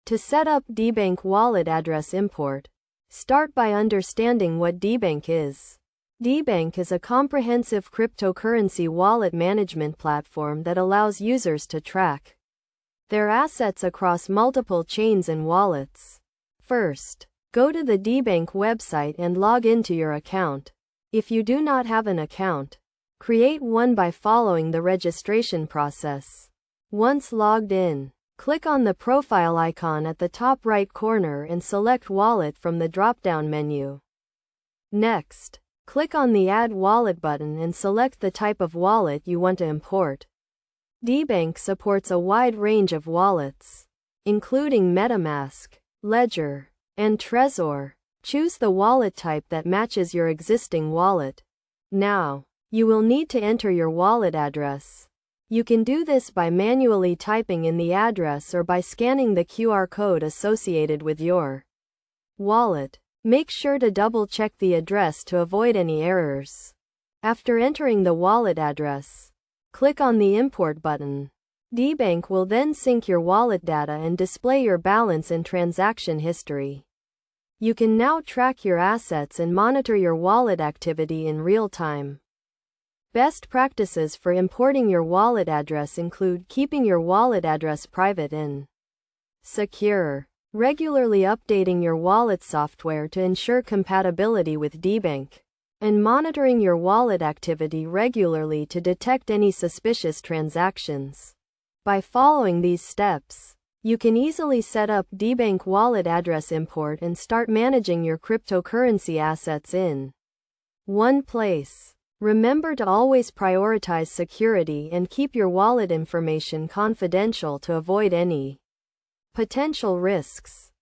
To set up Debank wallet address import, start by understanding what Debank is. Debank is a comprehensive cryptocurrency wallet management platform that allows users to track their assets across multiple chains and wallets. First, go to the Debank website and log into your account. If you do not have an account, create one by following the registration process. Once logged in, click on the profile icon at the top right corner and select Wallet from the drop-down menu. Next, click on the Add Wallet button and select the type of wallet you want to import. Debank supports a wide range of wallets, including MetaMask, Ledger, and Trezor. Choose the wallet type that matches your existing wallet. Now, you will need to enter your wallet address. You can do this by manually typing in the address or by scanning the QR code associated with your wallet. Make sure to double-check the address to avoid any errors. After entering the wallet address, click on the Import button. Debank will then sync your wallet data and display your balance and transaction history. You can now track your assets and monitor your wallet activity in real time. Best practices for importing your wallet address include keeping your wallet address private and secure, regularly updating your wallet software to ensure compatibility with Debank, and monitoring your wallet activity regularly to detect any suspicious transactions. By following these steps, you can easily set up Debank wallet address import and start managing your cryptocurrency assets in one place. Remember to always prioritize security and keep your wallet information confidential to avoid any potential risks.